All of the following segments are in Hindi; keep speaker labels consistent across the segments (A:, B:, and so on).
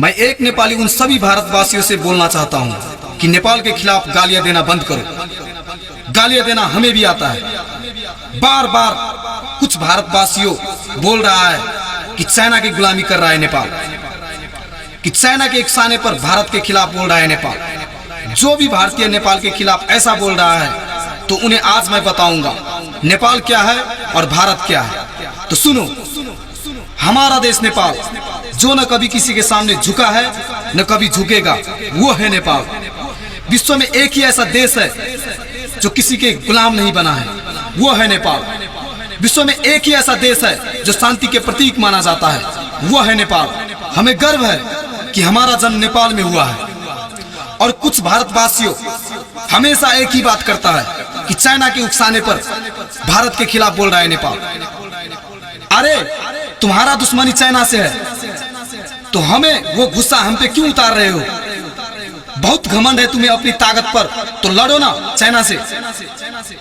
A: मैं एक नेपाली उन सभी भारतवासियों से बोलना चाहता हूं कि नेपाल के खिलाफ गालियां देना बंद करो। गालियां देना हमें भी आता है। बार बार कुछ भारतवासियों बोल रहा है कि चाइना की गुलामी कर रहा है नेपाल, कि चाइना के एक साने पर भारत के खिलाफ बोल रहा है नेपाल। जो भी भारतीय नेपाल के खिलाफ ऐसा बोल रहा है तो उन्हें आज मैं बताऊंगा नेपाल क्या है और भारत क्या है। तो सुनो, हमारा देश नेपाल जो न कभी किसी के सामने झुका है न कभी झुकेगा, वो है नेपाल। विश्व में एक ही ऐसा देश है जो किसी के गुलाम नहीं बना है, वो है नेपाल। विश्व में एक ही ऐसा देश है जो शांति के प्रतीक माना जाता है, वो है नेपाल। हमें गर्व है कि हमारा जन्म नेपाल में हुआ है। और कुछ भारतवासियों हमेशा एक ही बात करता है कि चाइना के उकसाने पर भारत के खिलाफ बोल रहा है नेपाल। अरे तुम्हारा दुश्मनी चाइना से है तो हमें वो गुस्सा हम पे क्यों उतार रहे हो? बहुत घमंड है तुम्हें अपनी ताकत पर, तो लड़ो ना चाइना से।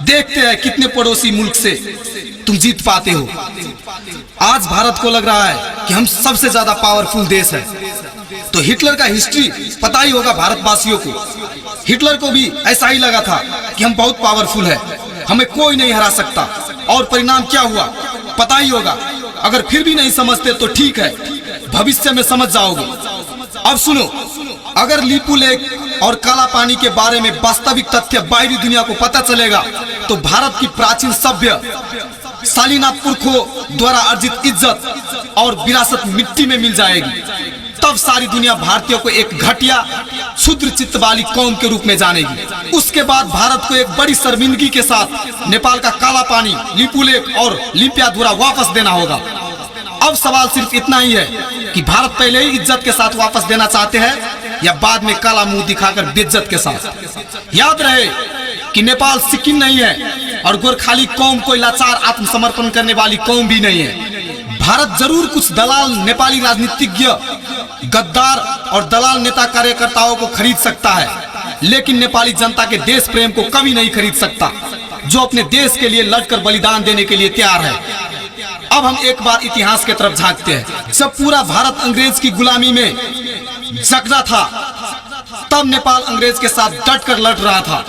A: देखते हैं कितने पड़ोसी मुल्क से तुम जीत पाते हो। आज भारत को लग रहा है कि हम सबसे ज्यादा पावरफुल देश है। तो हिटलर का हिस्ट्री पता ही होगा भारतवासियों को। हिटलर को भी ऐसा ही लगा था कि हम बहुत पावरफुल है, हमें कोई नहीं हरा सकता। और परिणाम क्या हुआ पता ही होगा। अगर फिर भी नहीं समझते तो ठीक है, भविष्य में समझ जाओगे। अब सुनो, अगर लिपू लेक और काला पानी के बारे में वास्तविक तथ्य बाहरी दुनिया को पता चलेगा तो भारत की प्राचीन सभ्य शालीनाथ पुरखों द्वारा अर्जित इज्जत और विरासत मिट्टी में मिल जाएगी। तब सारी दुनिया भारतीयों को एक घटिया क्षुद्र चित्त वाली कौम के रूप में जानेगी। उसके बाद भारत को एक बड़ी शर्मिंदगी के साथ नेपाल का काला पानी, लिपू लेक और लिम्पियाधुरा वापस देना होगा। अब सवाल सिर्फ इतना ही है कि भारत पहले ही इज्जत के साथ वापस देना चाहते हैं या बाद में काला मुंह दिखाकर बेइज्जत के साथ। याद रहे कि नेपाल सिक्किम नहीं है और गोरखाली कौम कोई लाचार आत्मसमर्पण करने वाली कौम भी नहीं है। भारत जरूर कुछ दलाल नेपाली राजनीतिज्ञ, गद्दार और दलाल नेता कार्यकर्ताओं को खरीद सकता है, लेकिन नेपाली जनता के देश प्रेम को कभी नहीं खरीद सकता, जो अपने देश के लिए लड़कर बलिदान देने के लिए तैयार है। अब हम एक बार इतिहास की तरफ झांकते हैं। जब पूरा भारत अंग्रेज की गुलामी में जकड़ा था तब नेपाल अंग्रेज के साथ डटकर लड़ रहा था।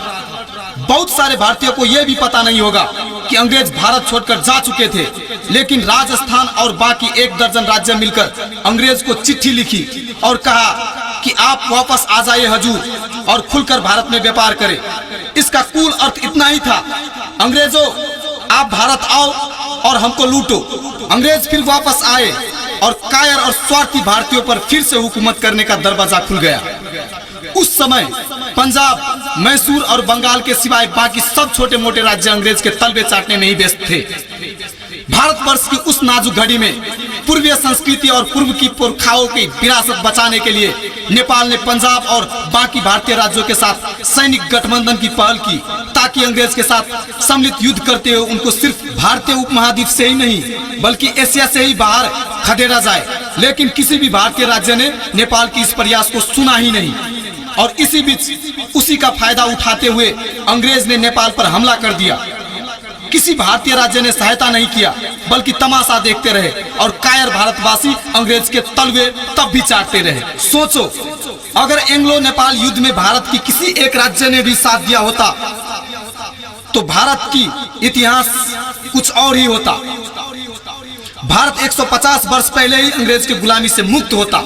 A: बहुत सारे भारतीयों को यह भी पता नहीं होगा कि अंग्रेज भारत छोड़कर जा चुके थे, लेकिन राजस्थान और बाकी 1 दर्जन राज्य मिलकर अंग्रेज को चिट्ठी लिखी और कहा कि आप वापस आ जाइए हजूर और खुलकर भारत में व्यापार करें। इसका कुल अर्थ इतना ही था, अंग्रेजों आप भारत आओ और हमको लूटो। अंग्रेज फिर वापस आए और कायर और स्वार्थी भारतीयों पर फिर से हुकूमत करने का दरवाजा खुल गया। उस समय पंजाब, मैसूर और बंगाल के सिवाय बाकी सब छोटे मोटे राज्य अंग्रेज के तलबे चाटने में ही व्यस्त थे। भारतवर्ष की उस नाजुक घड़ी में पूर्वीय संस्कृति और पूर्व की पुरखाओं की विरासत बचाने के लिए नेपाल ने पंजाब और बाकी भारतीय राज्यों के साथ सैनिक गठबंधन की पहल की, ताकि अंग्रेज के साथ सम्मिलित युद्ध करते हुए उनको सिर्फ भारतीय उपमहाद्वीप से ही नहीं बल्कि एशिया से ही बाहर खदेड़ा जाए। लेकिन किसी भी भारतीय राज्य ने नेपाल की इस प्रयास को सुना ही नहीं और इसी बीच उसी का फायदा उठाते हुए अंग्रेज ने नेपाल पर हमला कर दिया। किसी भारतीय राज्य ने सहायता नहीं किया बल्कि तमाशा देखते रहे और कायर भारतवासी अंग्रेज के तलवे तब भी चाटते रहे। सोचो, अगर एंग्लो नेपाल युद्ध में भारत की किसी एक राज्य ने भी साथ दिया होता तो भारत की इतिहास कुछ और ही होता। भारत 150 वर्ष पहले ही अंग्रेज की गुलामी से मुक्त होता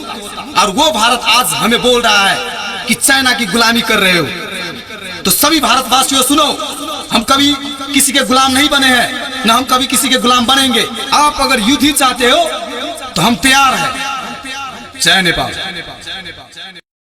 A: और वो भारत आज हमें बोल रहा है कि चाइना की गुलामी कर रहे हो। तो सभी भारतवासियों सुनो, हम कभी किसी के गुलाम नहीं बने हैं, न हम कभी किसी के गुलाम बनेंगे। आप अगर युद्ध ही चाहते हो तो हम तैयार हैं। जय नेपाल।